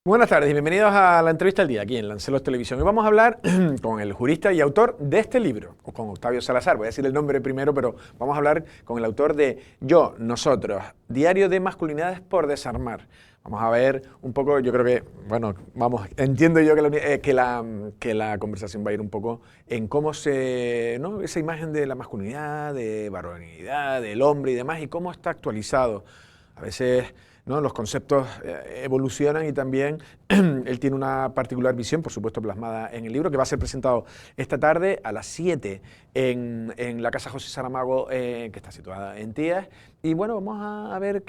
Buenas tardes y bienvenidos a la entrevista del día aquí en Lancelos Televisión. Hoy vamos a hablar con el jurista y autor de este libro, o con Octavio Salazar. Voy a decir el nombre primero, pero vamos a hablar con el autor de Yo, Nosotros, Diario de Masculinidades por Desarmar. Vamos a ver un poco, yo creo que, bueno, entiendo yo que la conversación va a ir un poco en cómo ¿no? Esa imagen de la masculinidad, de varonilidad, del hombre y demás, y cómo está actualizado. A veces, ¿no? Los conceptos evolucionan y también él tiene una particular visión, por supuesto plasmada en el libro, que va a ser presentado esta tarde a las 7 en la Casa José Saramago, que está situada en Tías. Y bueno, vamos a ver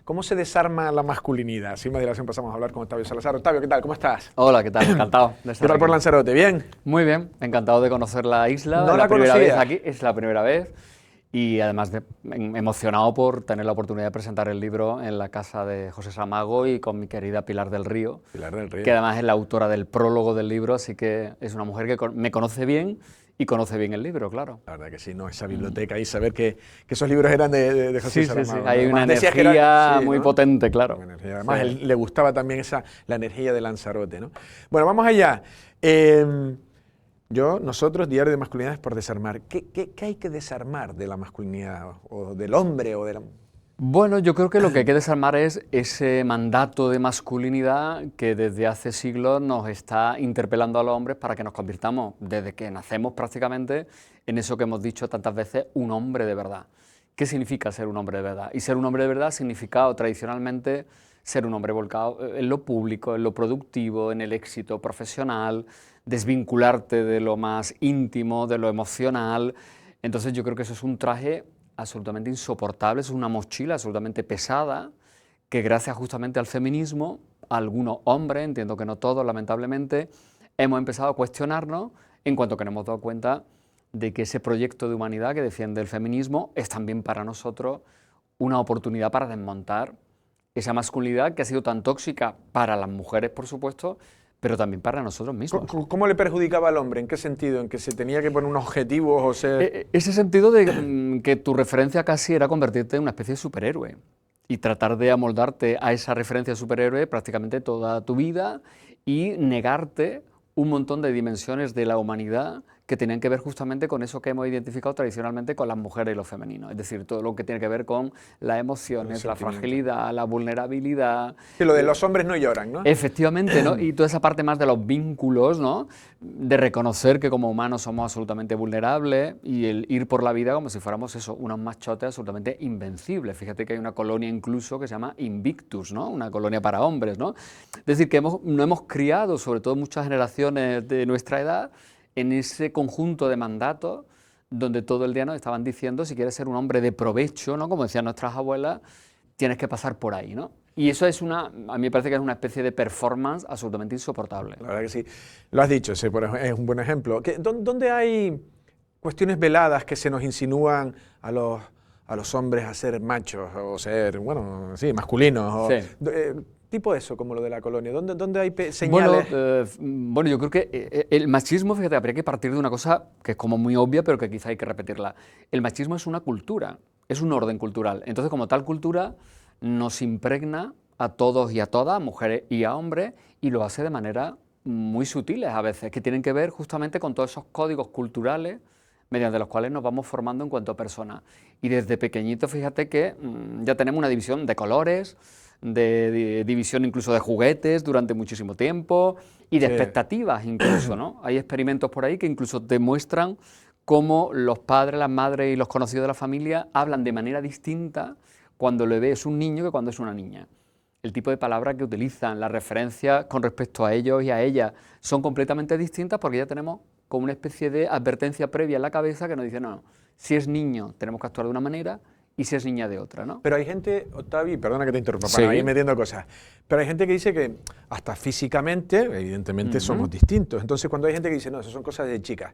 cómo se desarma la masculinidad. Sin más dilación pasamos a hablar con Octavio Salazar. Octavio, ¿qué tal? ¿Cómo estás? Hola, ¿qué tal? Encantado de ¿Qué estar tal por aquí. Lanzarote? ¿Bien? Muy bien, encantado de conocer la isla. No Es la la primera conocía. vez aquí, es la primera vez. Y además emocionado por tener la oportunidad de presentar el libro en la casa de José Saramago y con mi querida Pilar del Río, Pilar del Río. que además es la autora del prólogo del libro, así que es una mujer que me conoce bien y conoce bien el libro, claro. La verdad que sí, ¿no? Esa biblioteca y saber que esos libros eran de José Sí, Saramago. sí, ¿no? hay Además, una decías que energía sí, muy ¿no? potente, claro. Una energía. Además, Sí. él le gustaba también la energía de Lanzarote, ¿no? Bueno, vamos allá. Nosotros, Diario de Masculinidades por Desarmar. ¿Qué hay que desarmar de la masculinidad o del hombre o de la... Bueno, yo creo que lo que hay que desarmar es ese mandato de masculinidad que desde hace siglos nos está interpelando a los hombres para que nos convirtamos, desde que nacemos prácticamente, en eso que hemos dicho tantas veces, un hombre de verdad. ¿Qué significa ser un hombre de verdad? Y ser un hombre de verdad significa tradicionalmente ser un hombre volcado en lo público, en lo productivo, en el éxito profesional, desvincularte de lo más íntimo, de lo emocional. Entonces yo creo que eso es un traje absolutamente insoportable, es una mochila absolutamente pesada que gracias justamente al feminismo, algunos hombres, entiendo que no todos lamentablemente, hemos empezado a cuestionarnos en cuanto que nos hemos dado cuenta de que ese proyecto de humanidad que defiende el feminismo es también para nosotros una oportunidad para desmontar esa masculinidad que ha sido tan tóxica para las mujeres, por supuesto, pero también para nosotros mismos. ¿Cómo le perjudicaba al hombre? ¿En qué sentido? ¿En que se tenía que poner unos objetivos o ser...? Ese sentido de que tu referencia casi era convertirte en una especie de superhéroe y tratar de amoldarte a esa referencia de superhéroe prácticamente toda tu vida y negarte un montón de dimensiones de la humanidad que tenían que ver justamente con eso que hemos identificado tradicionalmente con las mujeres y lo femenino, es decir, todo lo que tiene que ver con las emociones, la fragilidad, la vulnerabilidad. Que lo de los hombres no lloran, ¿no? Efectivamente, ¿no? Y toda esa parte más de los vínculos, ¿no? De reconocer que como humanos somos absolutamente vulnerables y el ir por la vida como si fuéramos eso, unos machotes absolutamente invencibles. Fíjate que hay una colonia incluso que se llama Invictus, ¿no? Una colonia para hombres, ¿no? Es decir, que no hemos criado, sobre todo muchas generaciones de nuestra edad, en ese conjunto de mandatos donde todo el día nos estaban diciendo si quieres ser un hombre de provecho, ¿no? Como decían nuestras abuelas, tienes que pasar por ahí, ¿no? Y eso es a mí me parece que es una especie de performance absolutamente insoportable. La verdad que sí. Lo has dicho, ese es un buen ejemplo. ¿Dónde hay cuestiones veladas que se nos insinúan a los hombres a ser machos o ser, bueno, sí, masculinos? Sí. Tipo eso, como lo de la colonia. ¿Dónde hay señales? Bueno, yo creo que el machismo, fíjate, habría que partir de una cosa que es como muy obvia, pero que quizá hay que repetirla. El machismo es una cultura, es un orden cultural. Entonces, como tal cultura, nos impregna a todos y a todas, mujeres y a hombres, y lo hace de manera muy sutiles a veces, que tienen que ver justamente con todos esos códigos culturales mediante los cuales nos vamos formando en cuanto a personas. Y desde pequeñito, fíjate que ya tenemos una división de colores, de división incluso de juguetes durante muchísimo tiempo y de expectativas incluso, ¿no? Hay experimentos por ahí que incluso demuestran cómo los padres, las madres y los conocidos de la familia hablan de manera distinta cuando el bebé es un niño que cuando es una niña. El tipo de palabras que utilizan, las referencias con respecto a ellos y a ellas son completamente distintas porque ya tenemos como una especie de advertencia previa en la cabeza que nos dice, no, si es niño tenemos que actuar de una manera y si es niña de otra, ¿no? Pero hay gente, Octavi, perdona que te interrumpa, para ir metiendo cosas, pero hay gente que dice que hasta físicamente, evidentemente, somos distintos. Entonces, cuando hay gente que dice, no, eso son cosas de chicas,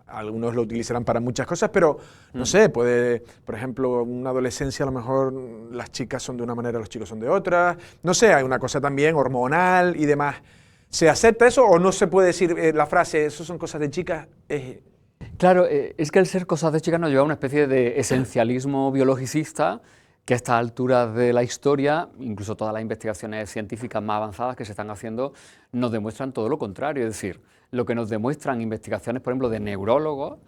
algunos lo utilizarán para muchas cosas, pero, no sé, puede, por ejemplo, una adolescencia, a lo mejor las chicas son de una manera, los chicos son de otra, no sé, hay una cosa también hormonal y demás. ¿Se acepta eso o no se puede decir la frase, eso son cosas de chicas? Claro, es que el ser cosas de chicas nos lleva a una especie de esencialismo biologicista que a estas alturas de la historia, incluso todas las investigaciones científicas más avanzadas que se están haciendo, nos demuestran todo lo contrario. Es decir, lo que nos demuestran investigaciones, por ejemplo, de neurólogos,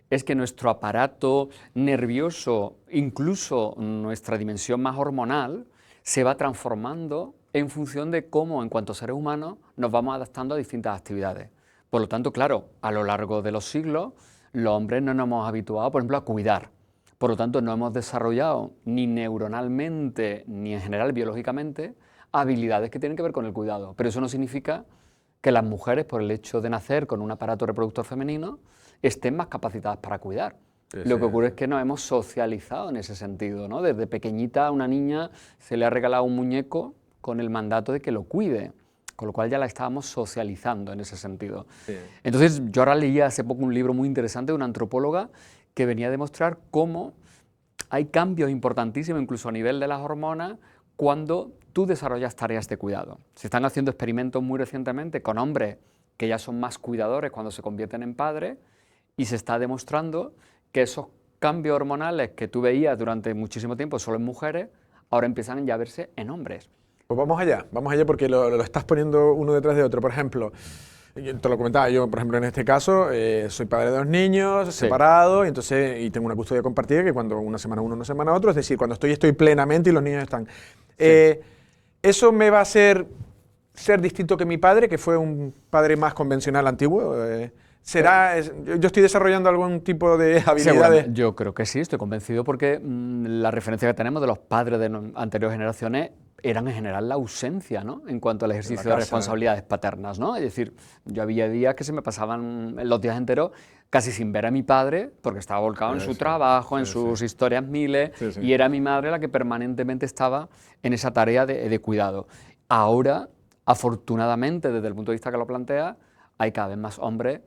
es que nuestro aparato nervioso, incluso nuestra dimensión más hormonal, se va transformando en función de cómo, en cuanto a seres humanos, nos vamos adaptando a distintas actividades. Por lo tanto, claro, a lo largo de los siglos, los hombres no nos hemos habituado, por ejemplo, a cuidar. Por lo tanto, no hemos desarrollado ni neuronalmente, ni en general biológicamente, habilidades que tienen que ver con el cuidado. Pero eso no significa que las mujeres, por el hecho de nacer con un aparato reproductor femenino, estén más capacitadas para cuidar. Lo que ocurre es que nos hemos socializado en ese sentido, ¿no? Desde pequeñita a una niña se le ha regalado un muñeco con el mandato de que lo cuide, con lo cual ya la estábamos socializando en ese sentido. Sí. Entonces, yo ahora leía hace poco un libro muy interesante de una antropóloga que venía a demostrar cómo hay cambios importantísimos, incluso a nivel de las hormonas, cuando tú desarrollas tareas de cuidado. Se están haciendo experimentos muy recientemente con hombres que ya son más cuidadores cuando se convierten en padres, y se está demostrando que esos cambios hormonales que tú veías durante muchísimo tiempo solo en mujeres, ahora empiezan ya a verse en hombres. Pues vamos allá porque lo estás poniendo uno detrás de otro. Por ejemplo, te lo comentaba yo, por ejemplo, en este caso, soy padre de 2 niños, sí, separado, y tengo una custodia compartida que cuando una semana uno, una semana otro, es decir, cuando estoy plenamente y los niños están. Sí. ¿Eso me va a hacer ser distinto que mi padre, que fue un padre más convencional, antiguo? ¿Yo estoy desarrollando algún tipo de habilidades? Sí, yo creo que sí, estoy convencido, porque la referencia que tenemos de los padres de anteriores generaciones eran en general la ausencia, ¿no?, en cuanto al ejercicio de responsabilidades paternas, ¿no? Es decir, yo había días que se me pasaban los días enteros casi sin ver a mi padre, porque estaba volcado en su trabajo, en sus historias miles, y era mi madre la que permanentemente estaba en esa tarea de cuidado. Ahora, afortunadamente, desde el punto de vista que lo plantea, hay cada vez más hombres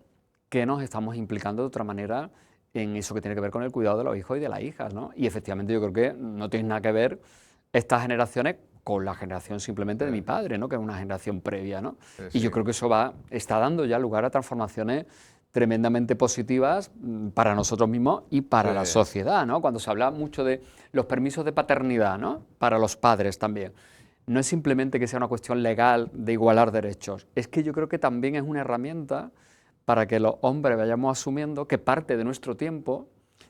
que nos estamos implicando de otra manera en eso que tiene que ver con el cuidado de los hijos y de las hijas, ¿no? Y efectivamente yo creo que no tiene nada que ver estas generaciones con la generación simplemente de mi padre, ¿no?, que es una generación previa, ¿no? Y yo creo que eso está dando ya lugar a transformaciones tremendamente positivas para nosotros mismos y para la sociedad, ¿no? Cuando se habla mucho de los permisos de paternidad, ¿no?, para los padres también, no es simplemente que sea una cuestión legal de igualar derechos, es que yo creo que también es una herramienta para que los hombres vayamos asumiendo que parte de nuestro tiempo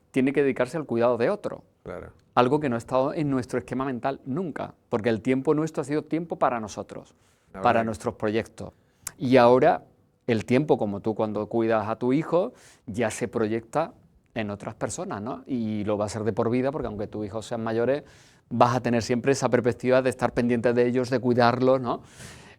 tiene que dedicarse al cuidado de otro. Claro. Algo que no ha estado en nuestro esquema mental nunca, porque el tiempo nuestro ha sido tiempo para nosotros, para nuestros proyectos. Y ahora el tiempo, como tú cuando cuidas a tu hijo, ya se proyecta en otras personas, ¿no? Y lo va a ser de por vida, porque aunque tus hijos sean mayores, vas a tener siempre esa perspectiva de estar pendiente de ellos, de cuidarlos, ¿no?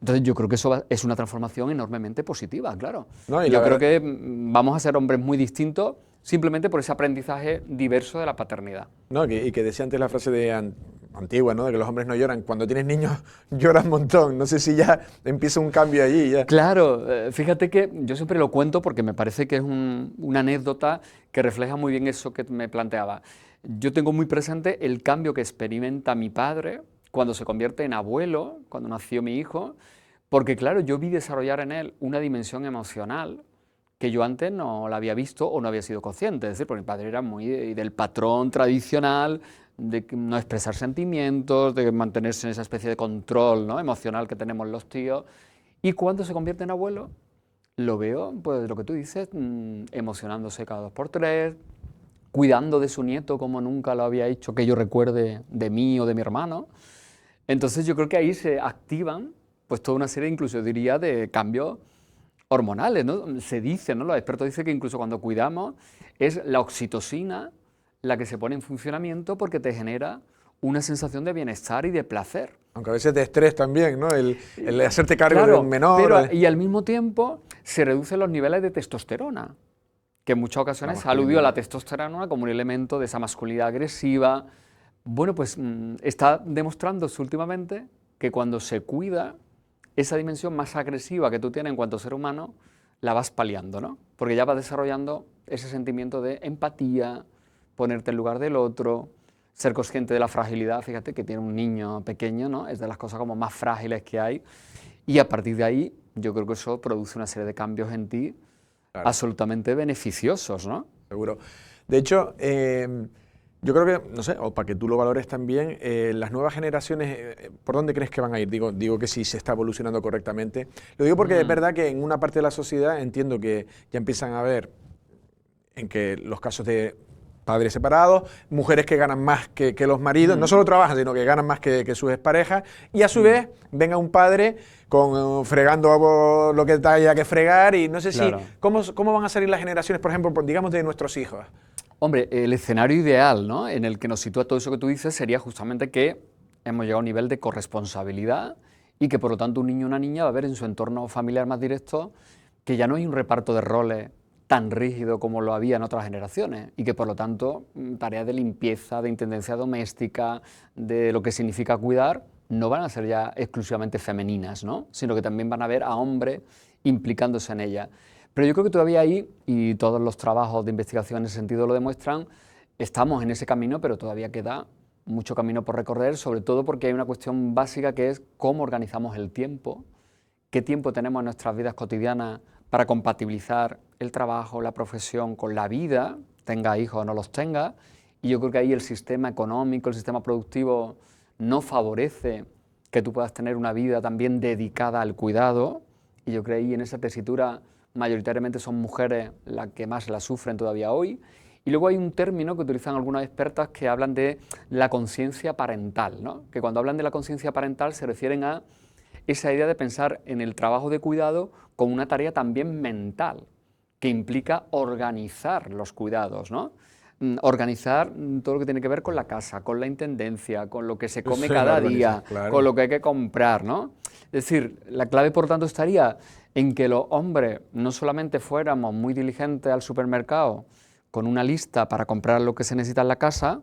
Entonces yo creo que eso es una transformación enormemente positiva, claro. No, yo creo que vamos a ser hombres muy distintos simplemente por ese aprendizaje diverso de la paternidad. No, y que decía antes la frase de antigua, ¿no?, de que los hombres no lloran. Cuando tienes niños lloras un montón. No sé si ya empieza un cambio allí. Ya. Claro, fíjate que yo siempre lo cuento porque me parece que es una anécdota que refleja muy bien eso que me planteaba. Yo tengo muy presente el cambio que experimenta mi padre cuando se convierte en abuelo, cuando nació mi hijo, porque claro, yo vi desarrollar en él una dimensión emocional que yo antes no la había visto o no había sido consciente. Es decir, porque mi padre era muy del patrón tradicional, de no expresar sentimientos, de mantenerse en esa especie de control, ¿no?, emocional que tenemos los tíos. Y cuando se convierte en abuelo, lo veo, pues lo que tú dices, emocionándose cada 2 por 3, cuidando de su nieto como nunca lo había hecho, que yo recuerde, de mí o de mi hermano. Entonces yo creo que ahí se activan pues toda una serie, incluso diría, de cambios hormonales, ¿no? Se dice, ¿no?, los expertos dicen que incluso cuando cuidamos es la oxitocina la que se pone en funcionamiento porque te genera una sensación de bienestar y de placer. Aunque a veces de estrés también, ¿no?, el hacerte cargo de un menor. Pero, y al mismo tiempo se reducen los niveles de testosterona, que en muchas ocasiones se aludió a la testosterona como un elemento de esa masculinidad agresiva. Bueno, pues está demostrándose últimamente que cuando se cuida, esa dimensión más agresiva que tú tienes en cuanto a ser humano, la vas paliando, ¿no? Porque ya vas desarrollando ese sentimiento de empatía, ponerte en lugar del otro, ser consciente de la fragilidad. Fíjate que tiene un niño pequeño, ¿no?, es de las cosas como más frágiles que hay, y a partir de ahí yo creo que eso produce una serie de cambios en ti, claro, absolutamente beneficiosos, ¿no? Seguro. De hecho, Yo creo que, no sé, o para que tú lo valores también, las nuevas generaciones, ¿por dónde crees que van a ir? Digo que sí se está evolucionando correctamente. Lo digo porque es verdad que en una parte de la sociedad entiendo que ya empiezan a ver en que los casos de padres separados, mujeres que ganan más que los maridos, no solo trabajan, sino que ganan más que sus exparejas, y a su vez venga un padre fregando lo que haya que fregar, y no sé Claro. si, ¿cómo van a salir las generaciones, por ejemplo, digamos, de nuestros hijos? Hombre, el escenario ideal, ¿no?, en el que nos sitúa todo eso que tú dices sería justamente que hemos llegado a un nivel de corresponsabilidad y que por lo tanto un niño o una niña va a ver en su entorno familiar más directo que ya no hay un reparto de roles tan rígido como lo había en otras generaciones y que por lo tanto tareas de limpieza, de intendencia doméstica, de lo que significa cuidar, no van a ser ya exclusivamente femeninas, ¿no?, sino que también van a ver a hombres implicándose en ellas. Pero yo creo que todavía ahí, y todos los trabajos de investigación en ese sentido lo demuestran, estamos en ese camino, pero todavía queda mucho camino por recorrer, sobre todo porque hay una cuestión básica que es cómo organizamos el tiempo, qué tiempo tenemos en nuestras vidas cotidianas para compatibilizar el trabajo, la profesión con la vida, tenga hijos o no los tenga, y yo creo que ahí el sistema económico, el sistema productivo no favorece que tú puedas tener una vida también dedicada al cuidado, y yo creo que ahí en esa tesitura mayoritariamente son mujeres las que más la sufren todavía hoy. Y luego hay un término que utilizan algunas expertas que hablan de la conciencia parental, ¿no?, que cuando hablan de la conciencia parental se refieren a esa idea de pensar en el trabajo de cuidado como una tarea también mental, que implica organizar los cuidados, ¿no? Organizar todo lo que tiene que ver con la casa, con la intendencia, con lo que se come cada día, claro, con lo que hay que comprar, ¿no? Es decir, la clave, por tanto, estaría en que los hombres no solamente fuéramos muy diligentes al supermercado con una lista para comprar lo que se necesita en la casa,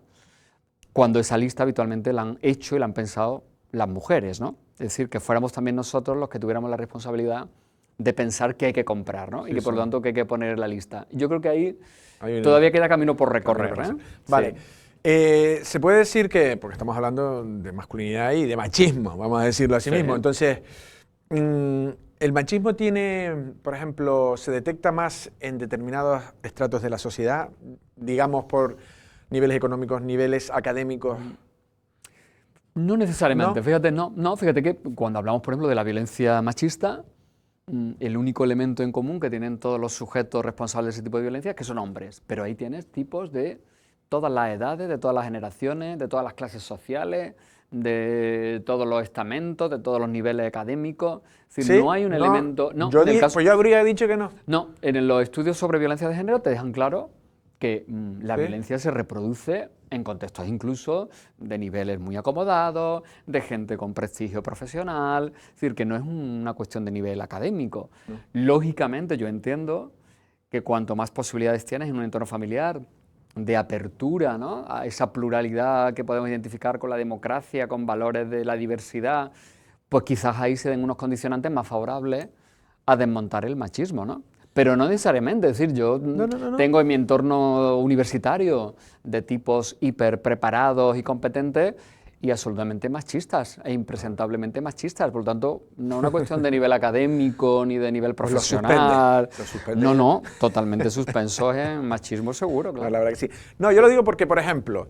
cuando esa lista habitualmente la han hecho y la han pensado las mujeres, ¿no? Es decir, que fuéramos también nosotros los que tuviéramos la responsabilidad de pensar qué hay que comprar, ¿no? Sí, y que por lo sí. tanto qué hay que poner en la lista. Yo creo que ahí Hay todavía queda camino por recorrer, ¿eh? Vale. Sí. Se puede decir que, porque estamos hablando de masculinidad y de machismo, vamos a decirlo así Sí. mismo, entonces, el machismo tiene, por ejemplo, se detecta más en determinados estratos de la sociedad, digamos por niveles económicos, niveles académicos. No necesariamente, ¿No? fíjate, fíjate que cuando hablamos, por ejemplo, de la violencia machista, el único elemento en común que tienen todos los sujetos responsables de ese tipo de violencia es que son hombres, pero ahí tienes tipos de todas las edades, de todas las generaciones, de todas las clases sociales, de todos los estamentos, de todos los niveles académicos. Es decir, ¿Sí? no hay un No, elemento... No, en el caso, pues yo habría dicho que no. no, en los estudios sobre violencia de género te dejan claro que la ¿Sí? violencia se reproduce en contextos incluso de niveles muy acomodados, de gente con prestigio profesional, es decir, que no es una cuestión de nivel académico. No. Lógicamente yo entiendo que cuanto más posibilidades tienes en un entorno familiar de apertura, ¿no?, a esa pluralidad que podemos identificar con la democracia, con valores de la diversidad, pues quizás ahí se den unos condicionantes más favorables a desmontar el machismo, ¿no? Pero no necesariamente, es decir, yo No. tengo en mi entorno universitario de tipos hiper preparados y competentes y absolutamente machistas e impresentablemente machistas, por lo tanto, no es una cuestión de nivel académico ni de nivel Pues profesional. lo suspende. No, totalmente suspensos en machismo seguro, No, claro. la verdad que sí. No, yo lo digo porque, por ejemplo,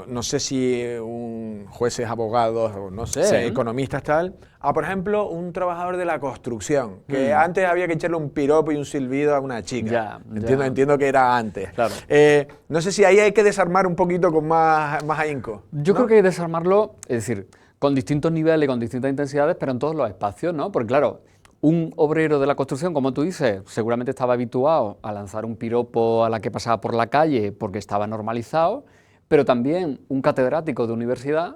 no sé si un jueces, abogados, o no sé, Sí. economistas, tal. Por ejemplo, un trabajador de la construcción, que antes había que echarle un piropo y un silbido a una chica. Ya. Entiendo que era antes. Claro. No sé si ahí hay que desarmar un poquito con más ahínco. Yo creo que hay que desarmarlo, es decir, con distintos niveles, con distintas intensidades, pero en todos los espacios, ¿no? Porque claro, un obrero de la construcción, como tú dices, seguramente estaba habituado a lanzar un piropo a la que pasaba por la calle porque estaba normalizado, pero también un catedrático de universidad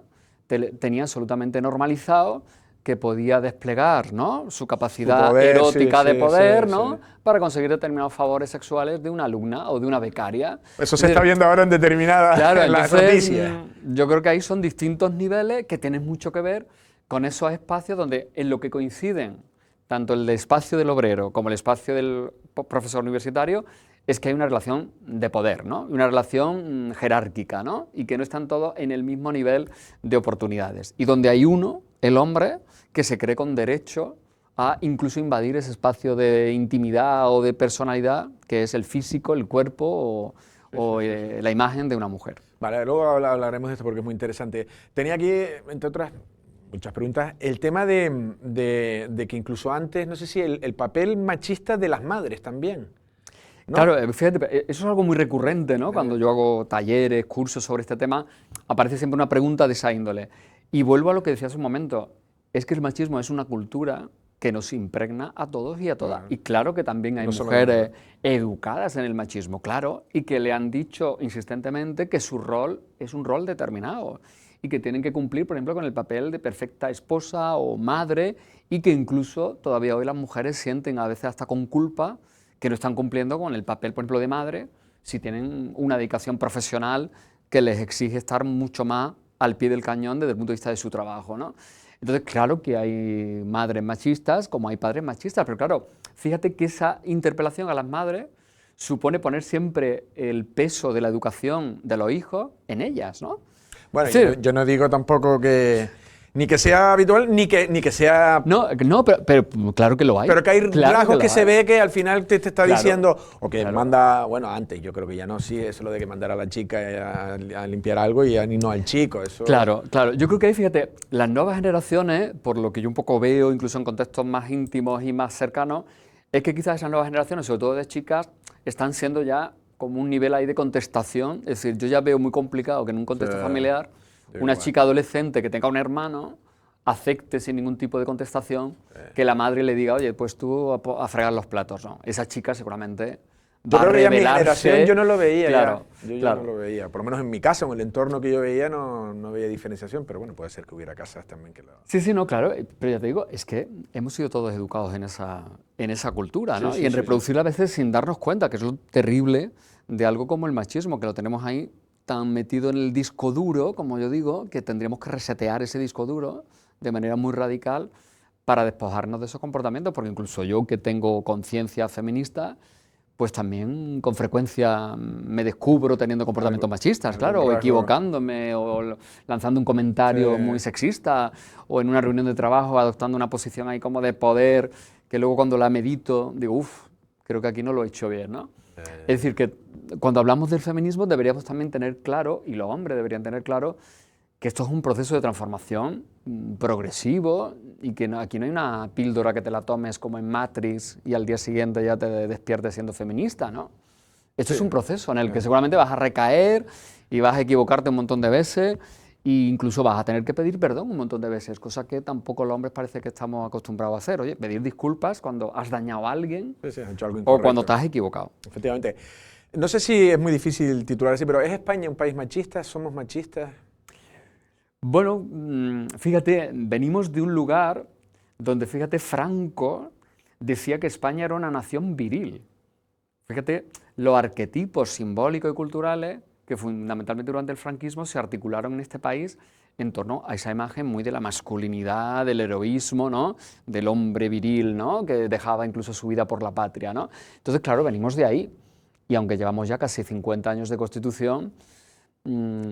tenía absolutamente normalizado que podía desplegar, ¿no?, su capacidad poder, erótica sí, de poder, sí, ¿no?, sí. para conseguir determinados favores sexuales de una alumna o de una becaria. Eso Es se está decir, viendo ahora en determinadas claro, las entonces noticias. yo creo que ahí son distintos niveles que tienen mucho que ver con esos espacios donde en lo que coinciden tanto el espacio del obrero como el espacio del profesor universitario es que hay una relación de poder, ¿no?, una relación jerárquica, ¿no?, y que no están todos en el mismo nivel de oportunidades. Y donde hay uno, el hombre, que se cree con derecho a incluso invadir ese espacio de intimidad o de personalidad que es el físico, el cuerpo o la imagen de una mujer. Vale, luego hablaremos de esto porque es muy interesante. Tenía aquí, entre otras muchas preguntas, el tema de que incluso antes, no sé si el papel machista de las madres también, ¿no? Claro, fíjate, eso es algo muy recurrente, ¿no? Cuando yo hago talleres, cursos sobre este tema, aparece siempre una pregunta de esa índole. Y vuelvo a lo que decía hace un momento, es que el machismo es una cultura que nos impregna a todos y a todas. Y claro que también hay mujeres educadas en el machismo, claro, y que le han dicho insistentemente que su rol es un rol determinado y que tienen que cumplir, por ejemplo, con el papel de perfecta esposa o madre, y que incluso todavía hoy las mujeres sienten a veces hasta con culpa que no están cumpliendo con el papel, por ejemplo, de madre, si tienen una dedicación profesional que les exige estar mucho más al pie del cañón desde el punto de vista de su trabajo, ¿no? Entonces, claro que hay madres machistas como hay padres machistas, pero claro, fíjate que esa interpelación a las madres supone poner siempre el peso de la educación de los hijos en ellas, ¿no? Bueno, Sí. yo no digo tampoco que ni que sea habitual, ni que sea... No, pero claro que lo hay. Pero que hay Claro rasgos que lo se hay. ve que al final te está Claro, diciendo, o que claro. manda, bueno, antes yo creo que ya no, sí, eso lo de que mandar a la chica a limpiar algo y no al chico, eso... Claro, claro. Yo creo que ahí, fíjate, las nuevas generaciones, por lo que yo un poco veo, incluso en contextos más íntimos y más cercanos, es que quizás esas nuevas generaciones, sobre todo de chicas, están siendo ya como un nivel ahí de contestación. Es decir, yo ya veo muy complicado que en un contexto familiar una chica adolescente que tenga un hermano acepte sin ningún tipo de contestación que la madre le diga, oye, pues tú a fregar los platos, ¿no? Esa chica seguramente Yo va a creo que ya en mi rebelarse. generación yo no lo veía, Claro, ya. Yo claro. no lo veía, por lo menos en mi casa, en el entorno que yo veía no veía diferenciación, pero bueno, puede ser que hubiera casas también que lo... Sí, no, claro, pero ya te digo, es que hemos sido todos educados en esa cultura, ¿no? Sí, Y en sí, reproducirla a veces sin darnos cuenta, que es lo terrible de algo como el machismo, que lo tenemos ahí tan metido en el disco duro, como yo digo, que tendríamos que resetear ese disco duro de manera muy radical para despojarnos de esos comportamientos, porque incluso yo que tengo conciencia feminista, pues también con frecuencia me descubro teniendo comportamientos machistas, claro, o equivocándome, o lanzando un comentario muy sexista, o en una reunión de trabajo adoptando una posición ahí como de poder, que luego cuando la medito digo, uff, creo que aquí no lo he hecho bien, ¿no? Es decir, que cuando hablamos del feminismo deberíamos también tener claro, y los hombres deberían tener claro, que esto es un proceso de transformación progresivo y que aquí no hay una píldora que te la tomes como en Matrix y al día siguiente ya te despiertes siendo feminista, ¿no? Esto es un proceso en el que seguramente vas a recaer y vas a equivocarte un montón de veces e incluso vas a tener que pedir perdón un montón de veces, cosa que tampoco los hombres parece que estamos acostumbrados a hacer. Oye, pedir disculpas cuando has dañado a alguien has hecho algo o cuando te has equivocado. Efectivamente. No sé si es muy difícil titular así, pero ¿es España un país machista? ¿Somos machistas? Bueno, fíjate, venimos de un lugar donde, fíjate, Franco decía que España era una nación viril. Fíjate, los arquetipos simbólicos y culturales que fundamentalmente durante el franquismo se articularon en este país en torno a esa imagen muy de la masculinidad, del heroísmo, ¿no? Del hombre viril, ¿no? Que dejaba incluso su vida por la patria, ¿no? Entonces, claro, venimos de ahí. Y aunque llevamos ya casi 50 años de Constitución,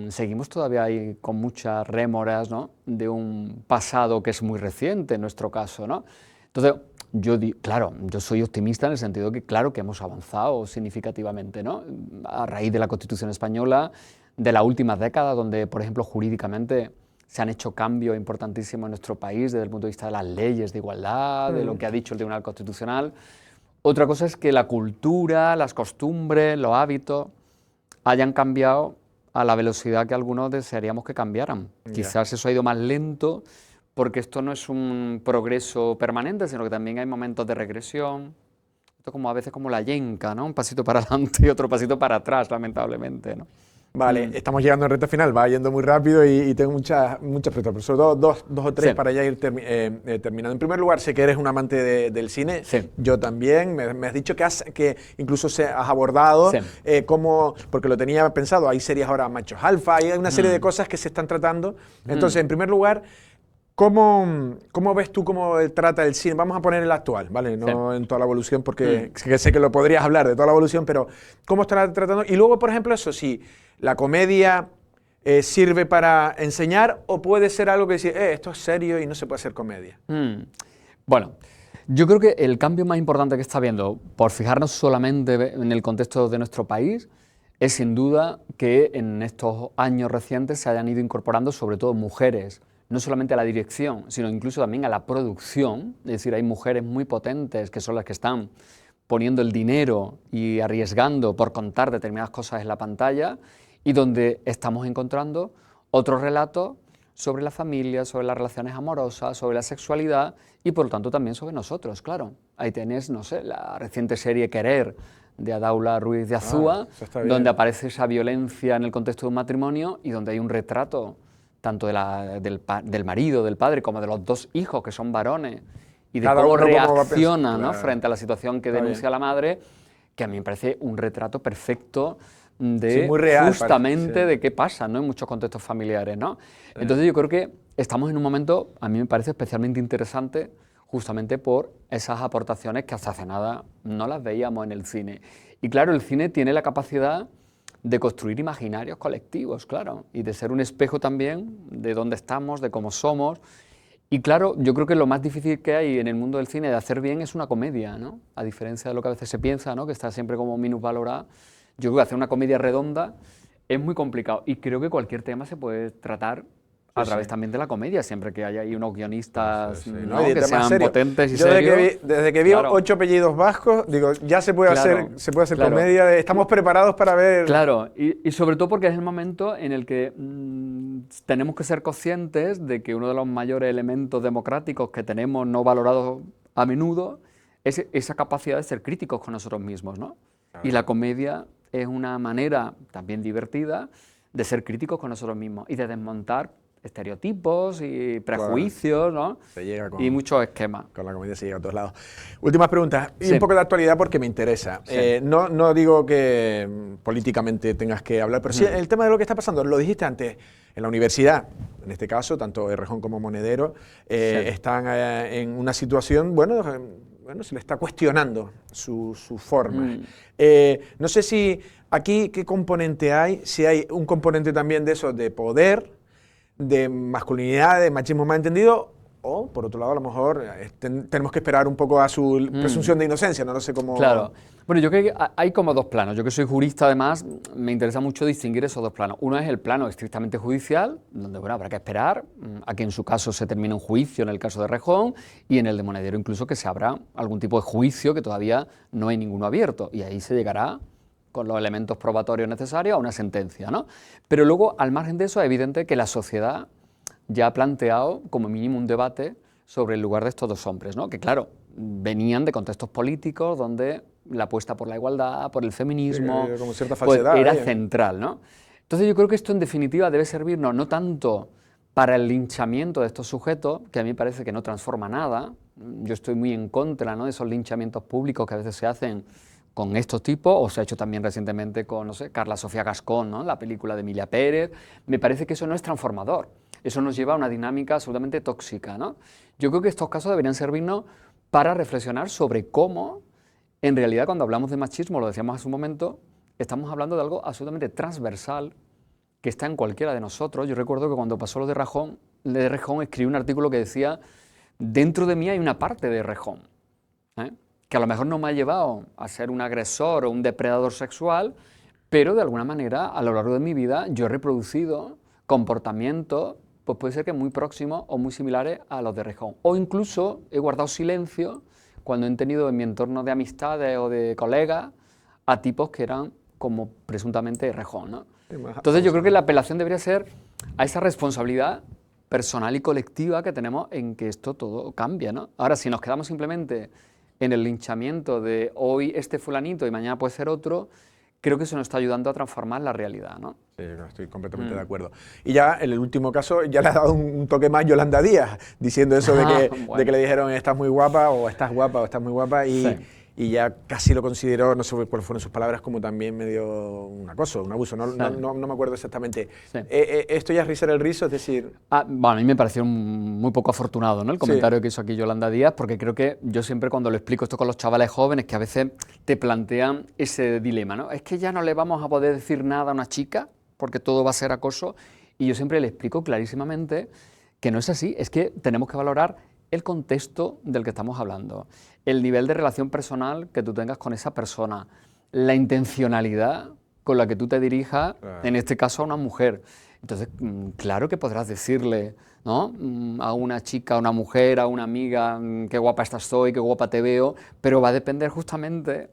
seguimos todavía ahí con muchas rémoras, ¿no? De un pasado que es muy reciente en nuestro caso, ¿no? Entonces, claro, yo soy optimista en el sentido que claro que hemos avanzado significativamente, ¿no? A raíz de la Constitución española, de las últimas décadas, donde, por ejemplo, jurídicamente se han hecho cambios importantísimos en nuestro país desde el punto de vista de las leyes de igualdad, de lo que ha dicho el Tribunal Constitucional. Otra cosa es que la cultura, las costumbres, los hábitos hayan cambiado a la velocidad que algunos desearíamos que cambiaran. Quizás eso ha ido más lento porque esto no es un progreso permanente, sino que también hay momentos de regresión. Esto como a veces como la yenca, ¿no? Un pasito para adelante y otro pasito para atrás, lamentablemente, ¿no? Vale, estamos llegando a recta final, va yendo muy rápido y tengo muchas preguntas, pero sobre todo dos o tres para ya ir terminando. En primer lugar, sé que eres un amante del cine, yo también, me has dicho que incluso has abordado porque lo tenía pensado, hay series ahora machos alfa, hay una serie de cosas que se están tratando. Entonces, en primer lugar, ¿cómo ves tú cómo trata el cine? Vamos a poner el actual, ¿vale? No en toda la evolución, porque sé que lo podrías hablar de toda la evolución, pero ¿cómo está tratando? Y luego, por ejemplo, eso sí, ¿la comedia sirve para enseñar o puede ser algo que dice, esto es serio y no se puede hacer comedia? Bueno, yo creo que el cambio más importante que está habiendo, por fijarnos solamente en el contexto de nuestro país, es sin duda que en estos años recientes se hayan ido incorporando sobre todo mujeres, no solamente a la dirección, sino incluso también a la producción. Es decir, hay mujeres muy potentes que son las que están poniendo el dinero y arriesgando por contar determinadas cosas en la pantalla, y donde estamos encontrando otros relatos sobre la familia, sobre las relaciones amorosas, sobre la sexualidad y por lo tanto también sobre nosotros, claro. Ahí tenés, no sé, la reciente serie Querer de Adaula Ruiz de Azúa, donde aparece esa violencia en el contexto de un matrimonio y donde hay un retrato tanto del marido, del padre, como de los dos hijos que son varones, y de cómo reacciona, ¿no?, frente a la situación que denuncia la madre, que a mí me parece un retrato perfecto de muy real, justamente de qué pasa, ¿no?, en muchos contextos familiares, ¿no? Entonces yo creo que estamos en un momento, a mí me parece especialmente interesante, justamente por esas aportaciones que hasta hace nada no las veíamos en el cine. Y claro, el cine tiene la capacidad de construir imaginarios colectivos, claro, y de ser un espejo también de dónde estamos, de cómo somos. Y claro, yo creo que lo más difícil que hay en el mundo del cine de hacer bien es una comedia, ¿no? A diferencia de lo que a veces se piensa, ¿no?, que está siempre como minusvalorada. Yo creo que hacer una comedia redonda es muy complicado y creo que cualquier tema se puede tratar a través también de la comedia, siempre que haya ahí unos guionistas ¿no?, que sean serio, potentes y yo serios. Desde que vi 8 apellidos vascos, digo, ya se puede hacer comedia, estamos preparados para ver... Claro, y sobre todo porque es el momento en el que tenemos que ser conscientes de que uno de los mayores elementos democráticos que tenemos no valorados a menudo es esa capacidad de ser críticos con nosotros mismos, ¿no? Claro. Y la comedia es una manera también divertida de ser críticos con nosotros mismos y de desmontar estereotipos y prejuicios, ¿no? Y muchos esquemas. Con la comedia se llega a todos lados. Últimas preguntas, y un poco de actualidad porque me interesa. No digo que políticamente tengas que hablar, pero sí el tema de lo que está pasando, lo dijiste antes, en la universidad, en este caso, tanto Errejón como Monedero, están en una situación, bueno, se le está cuestionando su forma. No sé si aquí qué componente hay, si hay un componente también de eso, de poder, de masculinidad, de machismo mal entendido, o por otro lado a lo mejor tenemos que esperar un poco a su presunción de inocencia, no sé cómo... Claro. Bueno, yo creo que hay como dos planos. Yo que soy jurista además, me interesa mucho distinguir esos dos planos. Uno es el plano estrictamente judicial, donde bueno, habrá que esperar a que en su caso se termine un juicio en el caso de Errejón, y en el de Monedero incluso que se abra algún tipo de juicio que todavía no hay ninguno abierto, y ahí se llegará con los elementos probatorios necesarios a una sentencia, ¿no? Pero luego, al margen de eso, es evidente que la sociedad ya ha planteado como mínimo un debate sobre el lugar de estos dos hombres, ¿no? Que claro, venían de contextos políticos donde la apuesta por la igualdad, por el feminismo, como cierta falsedad, era central, ¿no? Entonces yo creo que esto en definitiva debe servirnos no tanto para el linchamiento de estos sujetos, que a mí me parece que no transforma nada. Yo estoy muy en contra, ¿no?, de esos linchamientos públicos que a veces se hacen con estos tipos, o se ha hecho también recientemente con, no sé, Carla Sofía Gascón, ¿no?, la película de Emilia Pérez. Me parece que eso no es transformador, eso nos lleva a una dinámica absolutamente tóxica, ¿no? Yo creo que estos casos deberían servirnos para reflexionar sobre cómo, en realidad, cuando hablamos de machismo, lo decíamos hace un momento, estamos hablando de algo absolutamente transversal, que está en cualquiera de nosotros. Yo recuerdo que cuando pasó lo de Errejón, escribí un artículo que decía, dentro de mí hay una parte de Errejón, que a lo mejor no me ha llevado a ser un agresor o un depredador sexual, pero de alguna manera a lo largo de mi vida yo he reproducido comportamientos, pues puede ser que muy próximos o muy similares a los de Errejón. O incluso he guardado silencio cuando he tenido en mi entorno de amistades o de colegas a tipos que eran como presuntamente Errejón, ¿no? Entonces yo creo que la apelación debería ser a esa responsabilidad personal y colectiva que tenemos en que esto todo cambie, ¿no? Ahora, si nos quedamos simplemente en el linchamiento de hoy este fulanito y mañana puede ser otro, creo que eso nos está ayudando a transformar la realidad, ¿no? Sí, estoy completamente de acuerdo. Y ya en el último caso ya le ha dado un toque más Yolanda Díaz, diciendo eso de que le dijeron estás muy guapa o estás muy guapa y ya casi lo consideró, no sé cuáles fueron sus palabras, como también medio un acoso, un abuso, no me acuerdo exactamente. ¿Esto ya es rizar el rizo? Es decir... Bueno, a mí me pareció muy poco afortunado, ¿no?, el comentario que hizo aquí Yolanda Díaz, porque creo que yo siempre cuando lo explico esto con los chavales jóvenes, que a veces te plantean ese dilema, ¿no? Es que ya no le vamos a poder decir nada a una chica, porque todo va a ser acoso, y yo siempre le explico clarísimamente que no es así, es que tenemos que valorar el contexto del que estamos hablando, el nivel de relación personal que tú tengas con esa persona, la intencionalidad con la que tú te dirijas, Claro. en este caso a una mujer. Entonces, claro que podrás decirle, ¿no?, a una chica, a una mujer, a una amiga, qué guapa estás hoy, qué guapa te veo, pero va a depender justamente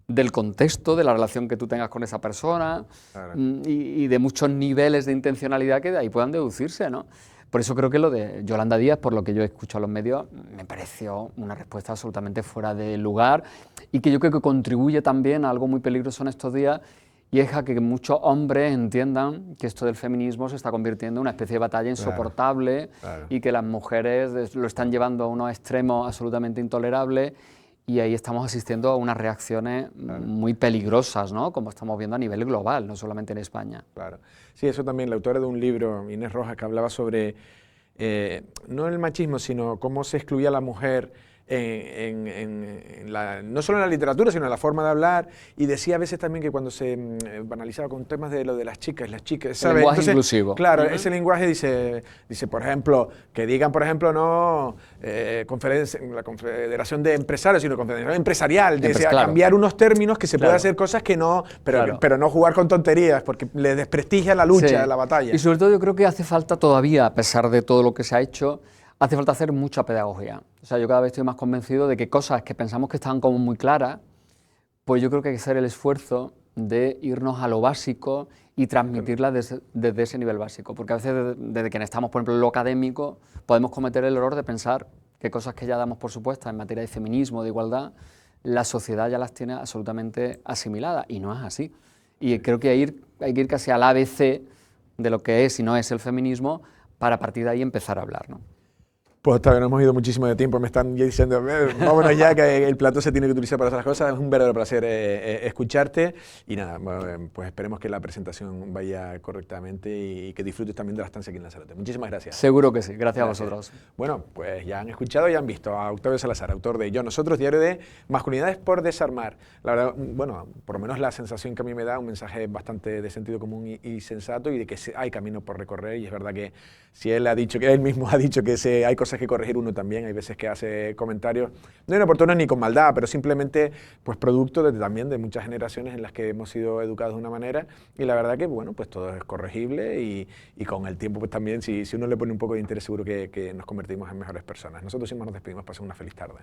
del contexto, de la relación que tú tengas con esa persona, Claro. y de muchos niveles de intencionalidad que de ahí puedan deducirse, ¿no? Por eso creo que lo de Yolanda Díaz, por lo que yo he escuchado en los medios, me pareció una respuesta absolutamente fuera de lugar y que yo creo que contribuye también a algo muy peligroso en estos días, y es a que muchos hombres entiendan que esto del feminismo se está convirtiendo en una especie de batalla insoportable, claro. y que las mujeres lo están llevando a unos extremos absolutamente intolerables, y ahí estamos asistiendo a unas reacciones muy peligrosas, ¿no?, como estamos viendo a nivel global, no solamente en España. Claro. Sí, eso también, la autora de un libro, Inés Rojas, que hablaba sobre, no el machismo, sino cómo se excluía a la mujer no solo en la literatura, sino en la forma de hablar, y decía a veces también que cuando se banalizaba con temas de lo de las chicas, ¿sabes? El lenguaje inclusivo. Claro, ese lenguaje dice, por ejemplo, que digan, por ejemplo, no la Confederación de Empresarios, sino Confederación Empresarial, decía, claro. cambiar unos términos, que se puede Claro. hacer cosas que no, Claro. pero no jugar con tonterías, porque le desprestigia la lucha, Sí. la batalla. Y sobre todo yo creo que hace falta todavía, a pesar de todo lo que se ha hecho, hace falta hacer mucha pedagogía. O sea, yo cada vez estoy más convencido de que cosas que pensamos que están como muy claras, pues yo creo que hay que hacer el esfuerzo de irnos a lo básico y transmitirlas desde ese nivel básico. Porque a veces, desde que estamos, por ejemplo, en lo académico, podemos cometer el error de pensar que cosas que ya damos por supuestas en materia de feminismo, de igualdad, la sociedad ya las tiene absolutamente asimiladas, y no es así. Y creo que hay que ir casi al ABC de lo que es y no es el feminismo, para a partir de ahí empezar a hablar, ¿no? Pues todavía no hemos ido muchísimo de tiempo, me están diciendo, vámonos ya, que el plato se tiene que utilizar para otras cosas. Es un verdadero placer escucharte, y nada, pues esperemos que la presentación vaya correctamente y que disfrutes también de la estancia aquí en Lanzarote. Muchísimas gracias. Seguro que sí, gracias a vosotros. Bueno, pues ya han escuchado y han visto a Octavio Salazar, autor de Yo, Nosotros, diario de masculinidades por desarmar. La verdad, bueno, por lo menos la sensación que a mí me da, un mensaje bastante de sentido común y sensato, y de que hay camino por recorrer, y es verdad que si él mismo ha dicho que hay cosas que corregir, uno también, hay veces que hace comentarios no inoportunos ni con maldad, pero simplemente pues producto también de muchas generaciones en las que hemos sido educados de una manera, y la verdad que bueno, pues todo es corregible, y con el tiempo pues también, si uno le pone un poco de interés, seguro que nos convertimos en mejores personas. Nosotros sí nos despedimos, pasen una feliz tarde.